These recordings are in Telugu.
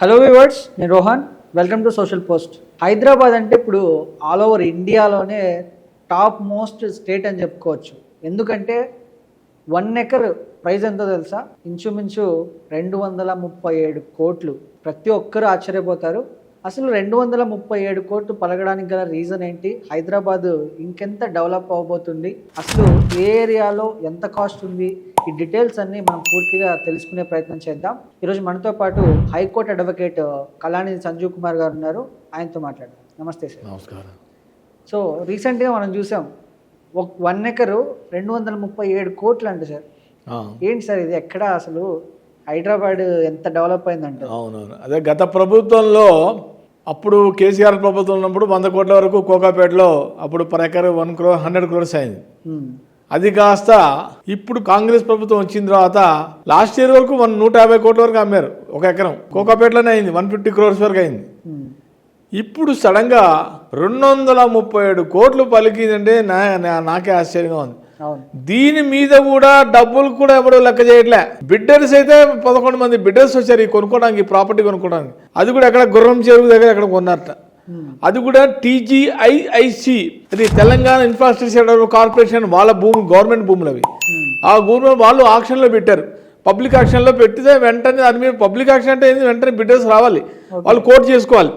హలో వ్యూవర్స్, నేను Rohan. Welcome to social post. Hyderabad అంటే ఇప్పుడు ఆల్ ఓవర్ ఇండియాలోనే టాప్ మోస్ట్ స్టేట్ అని చెప్పుకోవచ్చు. ఎందుకంటే 1 ఎకర్ ప్రైస్ ఎంతో తెలుసా? ఇంచుమించు 237 కోట్లు. ప్రతి ఒక్కరూ ఆశ్చర్యపోతారు. అసలు 237 కోట్లు పలకడానికి గల రీజన్ ఏంటి? హైదరాబాద్ ఇంకెంత డెవలప్ అవబోతుంది? అసలు ఏ ఏరియాలో ఎంత కాస్ట్ ఉంది? ఈ డీటెయిల్స్ అన్ని మనం పూర్తిగా తెలుసుకునే ప్రయత్నం చేద్దాం. ఈరోజు మనతో పాటు హైకోర్టు అడ్వకేట్ కళాని సంజీవ్ కుమార్ గారు ఉన్నారు. ఆయనతో మాట్లాడదాం. నమస్తే సార్. నమస్కారం. సో రీసెంట్గా మనం చూసాం 1 ఎకరు 237 కోట్లు అంట సార్. ఏంటి సార్ ఇది? ఎక్కడ అసలు హైదరాబాద్ ఎంత డెవలప్ అయిందంటే? అవునవును, అదే గత ప్రభుత్వంలో అప్పుడు కేసీఆర్ ప్రభుత్వం ఉన్నప్పుడు 100 కోట్ల వరకు కోకాపేటలో అప్పుడు పర్ ఎకర్ 100 crores అయింది. అది కాస్త ఇప్పుడు కాంగ్రెస్ ప్రభుత్వం వచ్చిన తర్వాత లాస్ట్ ఇయర్ వరకు 150 కోట్ల వరకు అమ్మారు. ఒక ఎకరం కోకాపేటలోనే అయింది, 150 crores వరకు అయింది. ఇప్పుడు సడన్ గా 237 కోట్లు పలికిందంటే నాకే ఆశ్చర్యంగా ఉంది. దీని మీద కూడా డబ్బులు కూడా ఎవరు లెక్క చేయట్లే. బిడ్డర్స్ అయితే 11 మంది బిడ్డర్స్ వచ్చారు ఈ కొనుక్కోవడానికి, ప్రాపర్టీ కొనుక్కోవడానికి. అది కూడా ఎక్కడ గుర్రం చెరువు దగ్గర ఎక్కడ కొన్నారట. అది కూడా TGIIC, అది తెలంగాణ ఇన్ఫ్రాస్ట్రక్చర్ కార్పొరేషన్ వాళ్ళ భూమి, గవర్నమెంట్ భూములు అవి. ఆ భూమి వాళ్ళు ఆక్షన్లో పెట్టారు. పబ్లిక్ ఆక్షన్లో పెట్టితే వెంటనే దాని మీద పబ్లిక్ ఆక్షన్ అంటే ఏంది, వెంటనే బిడ్డర్స్ రావాలి, వాళ్ళు కోర్టు చేసుకోవాలి.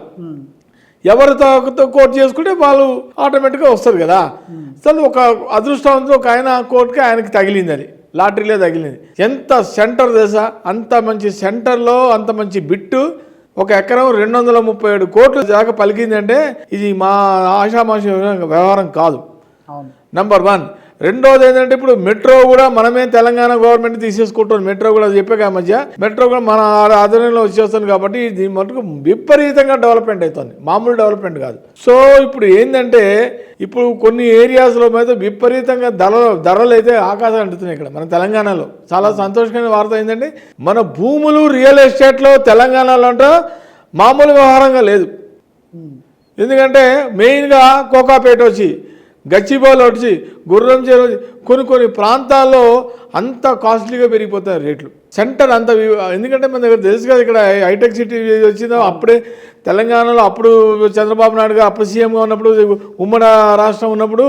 ఎవరితో కోర్టు చేసుకుంటే వాళ్ళు ఆటోమేటిక్గా వస్తారు కదా. అసలు ఒక అదృష్టవంతుడు ఒక ఆయన కోర్టుకి ఆయనకి తగిలింది, అది లాటరీలో తగిలింది. ఎంత సెంటర్ తెలుసా? అంత మంచి సెంటర్లో అంత మంచి బిట్టు ఒక ఎకరం 237 కోట్లు దాకా పలికిందంటే ఇది మా ఆషామాషి వ్యవహారం కాదు. నంబర్ 1. రెండోది ఏంటంటే ఇప్పుడు మెట్రో కూడా మనమే తెలంగాణ గవర్నమెంట్ తీసేసుకుంటాం. మెట్రో కూడా చెప్పాక మధ్య మెట్రో కూడా మన ఆధీనంలో వచ్చేస్తుంది కాబట్టి దీని మటుకు విపరీతంగా డెవలప్మెంట్ అవుతుంది, మామూలు డెవలప్మెంట్ కాదు. సో ఇప్పుడు ఏంటంటే ఇప్పుడు కొన్ని ఏరియాస్లో మీద విపరీతంగా ధరలు అయితే ఆకాశం అంటున్నాయి. ఇక్కడ మన తెలంగాణలో చాలా సంతోషకరమైన వార్త ఏంటంటే మన భూములు రియల్ ఎస్టేట్లో తెలంగాణలో అంటే మామూలు వ్యవహారంగా లేదు. ఎందుకంటే మెయిన్గా కోకాపేట వచ్చి, గచ్చిబౌలి వచ్చి, గుర్రం చెరువు, కొన్ని ప్రాంతాల్లో అంత కాస్ట్లీగా పెరిగిపోతాయి రేట్లు. సెంటర్ అంత, ఎందుకంటే మన దగ్గర తెలుసు కదా ఇక్కడ హైటెక్ సిటీ వచ్చిందో అప్పుడే తెలంగాణలో, అప్పుడు చంద్రబాబు నాయుడుగా అప్పుడు సీఎంగా ఉన్నప్పుడు, ఉమ్మడి రాష్ట్రం ఉన్నప్పుడు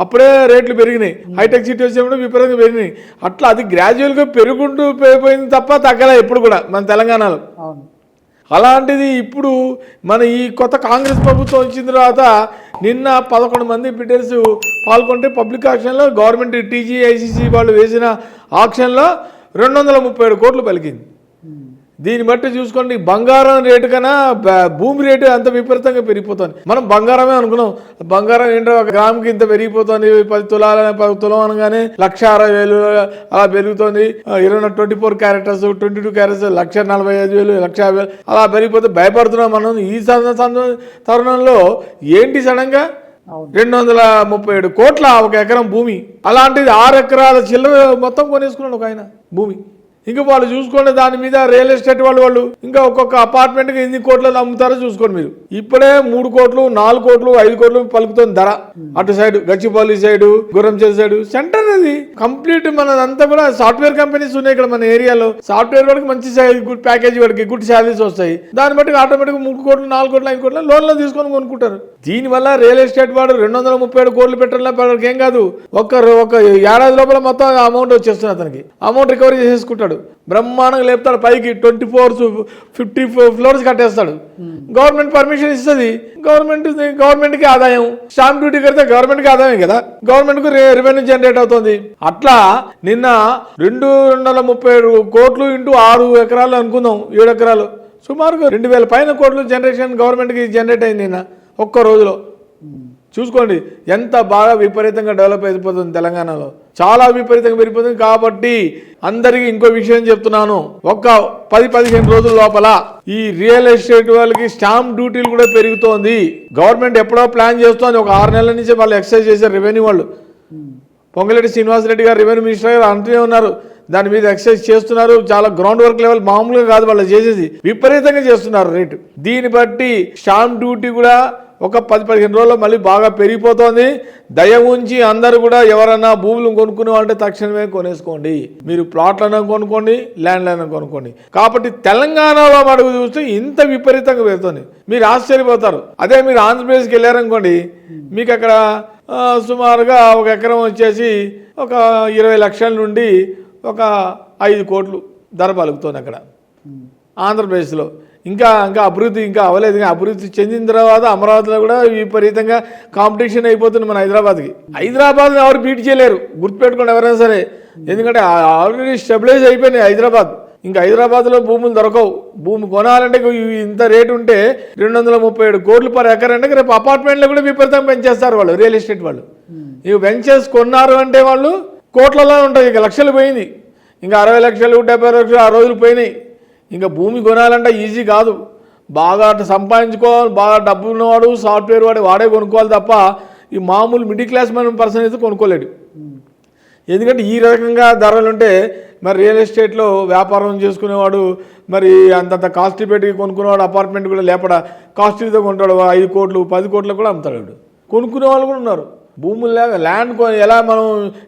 అప్పుడే రేట్లు పెరిగినాయి. హైటెక్ సిటీ వచ్చినప్పుడు విపరీతంగా పెరిగినాయి. అట్లా అది గ్రాడ్యువల్గా పెరుగుంటూ పోయింది తప్ప తగ్గలే ఎప్పుడు కూడా మన తెలంగాణలో. అలాంటిది ఇప్పుడు మన ఈ కొత్త కాంగ్రెస్ ప్రభుత్వం వచ్చిన తర్వాత నిన్న 11 మంది బిడ్డర్స్ పాల్గొంటే పబ్లిక్ ఆక్షన్లో గవర్నమెంట్ TGICC వాళ్ళు వేసిన ఆక్షన్లో 237 కోట్లు పలికింది. దీన్ని బట్టి చూసుకోండి, బంగారం రేటు కన్నా భూమి రేటు అంత విపరీతంగా పెరిగిపోతుంది. మనం బంగారమే అనుకున్నాం, బంగారం ఏంటో ఒక గ్రాముకి ఇంత పెరిగిపోతుంది, 10 తులం అనగానే 1,60,000 అలా పెరుగుతుంది. 24 క్యారెక్టర్స్, 22 క్యారెక్టర్స్ 1,45,000, 1,50,000 అలా పెరిగిపోతే భయపడుతున్నాం మనం. ఈ తరుణంలో ఏంటి సడన్గా 237 కోట్ల ఒక ఎకరం భూమి, అలాంటిది 6 ఎకరాల చిల్లర మొత్తం కొనేసుకున్నాడు ఒక ఆయన భూమి. ఇంకా వాళ్ళు చూసుకోండి, దాని మీద రియల్ ఎస్టేట్ వాళ్ళు ఇంకా ఒక్కొక్క అపార్ట్మెంట్కి ఎన్ని కోట్లలో అమ్ముతారో చూసుకోండి మీరు. ఇప్పుడే 3 కోట్లు, 4 కోట్లు, 5 కోట్లు పలుకుతుంది ధర. అటు side Gachibowli side, Gurramcheru side center అది కంప్లీట్. మనదంతా కూడా సాఫ్ట్వేర్ కంపెనీస్ ఉన్నాయి ఇక్కడ మన ఏరియాలో. సాఫ్ట్వేర్ వాడికి మంచి గుడ్ ప్యాకేజ్, వాడికి గుడ్ శాలరీస్ వస్తాయి. దాన్ని బట్టి ఆటోమేటిక్ 3 కోట్లు, 4 కోట్లు, 5 కోట్ల లోన్లో తీసుకొని కొనుక్కుంటారు. దీనివల్ల రియల్ ఎస్టేట్ వాడు 237 కోట్లు పెట్టడం ఏం కాదు, ఒక ఏడాది లోపల మొత్తం అమౌంట్ వచ్చేస్తుంది. అతనికి అమౌంట్ రికవరీ చేసేసుకుంటాడు, బ్రహ్మాండంగా లేపుతాడు పైకి. 50 ఫ్లోర్స్ కట్టేస్తాడు. గవర్నమెంట్ పర్మిషన్ ఇస్తుంది, గవర్నమెంట్కి ఆదాయం. స్టాంప్ డ్యూటీ కడితే గవర్నమెంట్కి ఆదాయం కదా, గవర్నమెంట్కు రెవెన్యూ జనరేట్ అవుతుంది. అట్లా నిన్న 237 కోట్లు ఇంటూ 6 ఎకరాలు అనుకుందాం, 7 ఎకరాలు, సుమారుగా 2,000 పైన కోట్లు జనరేషన్ గవర్నమెంట్కి జనరేట్ అయింది నిన్న ఒక్క రోజులో. చూసుకోండి ఎంత బాగా విపరీతంగా డెవలప్ అయిపోతుంది తెలంగాణలో, చాలా విపరీతంగా పెరిగిపోతుంది. కాబట్టి అందరికీ ఇంకో విషయం చెప్తున్నాను, ఒక 10-15 రోజుల లోపల ఈ రియల్ ఎస్టేట్ వాళ్ళకి స్టాంప్ డ్యూటీలు కూడా పెరుగుతోంది. గవర్నమెంట్ ఎప్పుడో ప్లాన్ చేస్తోంది, ఒక 6 నెలల నుంచి వాళ్ళు ఎక్సైజ్ చేశారు రెవెన్యూ వాళ్ళు. పొంగులేటి శ్రీనివాసరెడ్డి గారు రెవెన్యూ మినిస్టర్ గారు అంటూనే ఉన్నారు, దాని మీద ఎక్సైజ్ చేస్తున్నారు. చాలా గ్రౌండ్ వర్క్ లెవెల్, మామూలుగా కాదు వాళ్ళు చేసేది, విపరీతంగా చేస్తున్నారు రేటు. దీన్ని బట్టి స్టాంప్ డ్యూటీ కూడా ఒక 10-15 రోజుల్లో మళ్ళీ బాగా పెరిగిపోతుంది. దయ ఉంచి అందరూ కూడా ఎవరన్నా భూములు కొనుక్కునే వాళ్ళంటే తక్షణమే కొనేసుకోండి. మీరు ప్లాట్లైనా కొనుక్కోండి, ల్యాండ్లైనా కొనుక్కోండి. కాబట్టి తెలంగాణలో మడుగు చూస్తే ఇంత విపరీతంగా పెడుతుంది, మీరు ఆశ్చర్యపోతారు. అదే మీరు ఆంధ్రప్రదేశ్కి వెళ్ళారనుకోండి, మీకు అక్కడ సుమారుగా ఒక ఎకరం వచ్చేసి ఒక 20 లక్షల నుండి ఒక 5 కోట్లు ధర పలుకుతుంది అక్కడ ఆంధ్రప్రదేశ్లో. ఇంకా అభివృద్ధి ఇంకా అవ్వలేదు. అభివృద్ధి చెందిన తర్వాత అమరావతిలో కూడా విపరీతంగా కాంపిటీషన్ అయిపోతుంది మన హైదరాబాద్ని ఎవరు బీట్ చేయలేరు, గుర్తుపెట్టుకోండి ఎవరైనా సరే. ఎందుకంటే ఆల్రెడీ స్టెబిలైజ్ అయిపోయినాయి హైదరాబాద్. ఇంకా హైదరాబాద్లో భూములు దొరకవు. భూమి కొనాలంటే ఇంత రేటు ఉంటే 237 కోట్లు పర్ ఎకర్ అంటే రేపు అపార్ట్మెంట్లో కూడా విపరీతంగా పెంచేస్తారు వాళ్ళు, రియల్ ఎస్టేట్ వాళ్ళు. ఇవి వెంచర్స్ కొన్నారు అంటే వాళ్ళు కోట్లలో ఉంటాయి. ఇక లక్షలు పోయింది, ఇంకా 60 లక్షలు 70 లక్షలు ఆ రోజులు పోయినాయి. ఇంకా భూమి కొనాలంటే ఈజీ కాదు, బాగా సంపాదించుకోవాలి. బాగా డబ్బు ఉన్నవాడు, సాఫ్ట్వేర్ వాడే కొనుక్కోవాలి తప్ప ఈ మామూలు మిడిల్ క్లాస్ పర్సన్ అయితే కొనుక్కోలేడు. ఎందుకంటే ఈ రకంగా ధరలు ఉంటే మరి రియల్ ఎస్టేట్లో వ్యాపారం చేసుకునేవాడు మరి అంతంత కాస్ట్లీ పెట్టి కొనుక్కునేవాడు అపార్ట్మెంట్ కూడా లేపడ కాస్ట్లీతో కొంటాడు. 5 కోట్లు 10 కోట్లకు కూడా అమ్ముతాడు. కొనుక్కునే వాళ్ళు కూడా ఉన్నారు. భూములు లేక ల్యాండ్ ఎలా మనం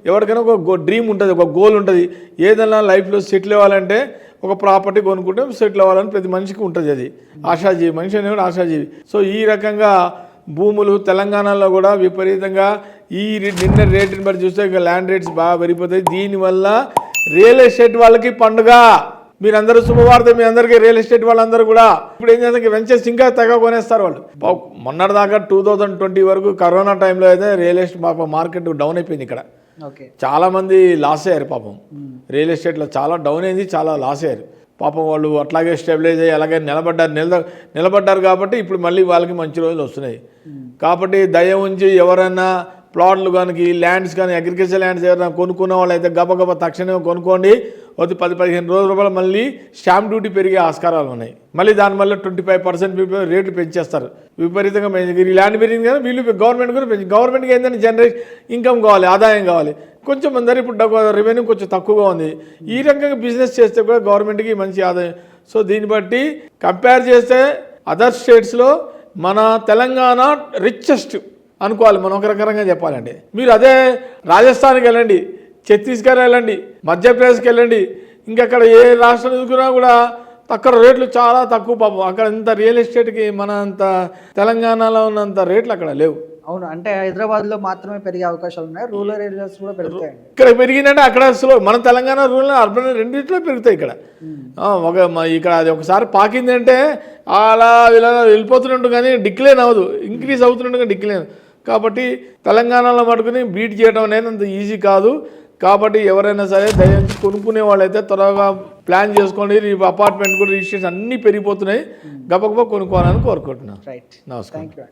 ఎవరికైనా ఒక డ్రీమ్ ఉంటుంది, ఒక గోల్ ఉంటుంది. ఏదైనా లైఫ్లో సెటిల్ అవ్వాలంటే ఒక ప్రాపర్టీ కొనుక్కుంటే సెటిల్ అవ్వాలని ప్రతి మనిషికి ఉంటుంది. అది ఆశాజీవి, మనిషి అనేది కూడా ఆశాజీవి. సో ఈ రకంగా భూములు తెలంగాణలో కూడా విపరీతంగా ఈ నిన్న రేటుని బట్టి చూస్తే ఇంకా ల్యాండ్ రేట్స్ బాగా పెరిగిపోతాయి. దీనివల్ల రియల్ ఎస్టేట్ వాళ్ళకి పండుగ. మీరందరూ శుభవార్త, మీ అందరికీ రియల్ ఎస్టేట్ వాళ్ళందరూ కూడా ఇప్పుడు ఏం చేస్తారు, వెంచర్స్ ఇంకా తెగ కొనేస్తారు వాళ్ళు. మొన్నటిదాకా 2020 వరకు కరోనా టైంలో అయితే రియల్ ఎస్టేట్ మార్కెట్ డౌన్ అయిపోయింది. ఇక్కడ చాలా మంది లాస్ అయ్యారు పాపం. రియల్ ఎస్టేట్లో చాలా డౌన్ అయింది, చాలా లాస్ అయ్యారు పాపం. వాళ్ళు అట్లాగే స్టెబిలైజ్ అయ్యి అలాగే నిలబడ్డారు కాబట్టి ఇప్పుడు మళ్ళీ వాళ్ళకి మంచి రోజులు వస్తున్నాయి. కాబట్టి దయ ఉంచి ఎవరైనా ప్లాట్లు కానీ ల్యాండ్స్ కానీ అగ్రికల్చర్ ల్యాండ్స్ ఎవరైనా కొనుక్కున్న వాళ్ళు అయితే గబగబా తక్షణమే కొనుక్కోండి. ఒక 10-15 రోజుల మళ్ళీ స్టాంప్ డ్యూటీ పెరిగే ఆస్కారాలు ఉన్నాయి. మళ్ళీ దానివల్ల 25% రేట్లు పెంచేస్తారు విపరీతంగా. ఈ ల్యాండ్ పెరిగింది కదా, వీళ్ళు గవర్నమెంట్ కూడా పెంచి, గవర్నమెంట్కి ఏంటంటే జనరేషన్ ఇన్కమ్ కావాలి, ఆదాయం కావాలి. కొంచెం అందరూ ఇప్పుడు రెవెన్యూ కొంచెం తక్కువగా ఉంది. ఈ రకంగా బిజినెస్ చేస్తే కూడా గవర్నమెంట్కి మంచి ఆదాయం. సో దీన్ని బట్టి కంపేర్ చేస్తే అదర్ స్టేట్స్లో మన తెలంగాణ రిచెస్ట్ అనుకోవాలి మనం ఒక రకంగా చెప్పాలంటే. మీరు అదే రాజస్థాన్కి వెళ్ళండి, ఛత్తీస్గఢ్ వెళ్ళండి, మధ్యప్రదేశ్కి వెళ్ళండి, ఇంకక్కడ ఏ రాష్ట్రం ఎదుగునా కూడా అక్కడ రేట్లు చాలా తక్కువ పాపం. అక్కడ ఇంత రియల్ ఎస్టేట్కి మన అంత తెలంగాణలో ఉన్నంత రేట్లు అక్కడ లేవు. అవును, అంటే హైదరాబాద్లో మాత్రమే పెరిగే అవకాశాలు ఉన్నాయి, రూరల్ ఏరియాస్ కూడా పెరుగుతాయి. ఇక్కడ పెరిగిందంటే అక్కడ స్లో, మన తెలంగాణ రూరల్ అర్బన్ రెండింటిలో పెరుగుతాయి ఇక్కడ. ఇక్కడ అది ఒకసారి పాకిందంటే అలా ఇలా వెళ్ళిపోతున్నట్టు కానీ డిక్లైన్ అవ్వదు, ఇంక్రీజ్ అవుతున్నట్టుగా డిక్లైన్. కాబట్టి తెలంగాణలో మటుకుని బీట్ చేయడం అనేది అంత ఈజీ కాదు. కాబట్టి ఎవరైనా సరే దయించి కొనుక్కునే వాళ్ళైతే త్వరగా ప్లాన్ చేసుకోండి. అపార్ట్మెంట్ కూడా రిజిస్ట్రేషన్ అన్నీ పెరిగిపోతున్నాయి, గబగబా కొనుక్కోవాలని కోరుకుంటున్నాను. రైట్, నమస్కారం. Thank you.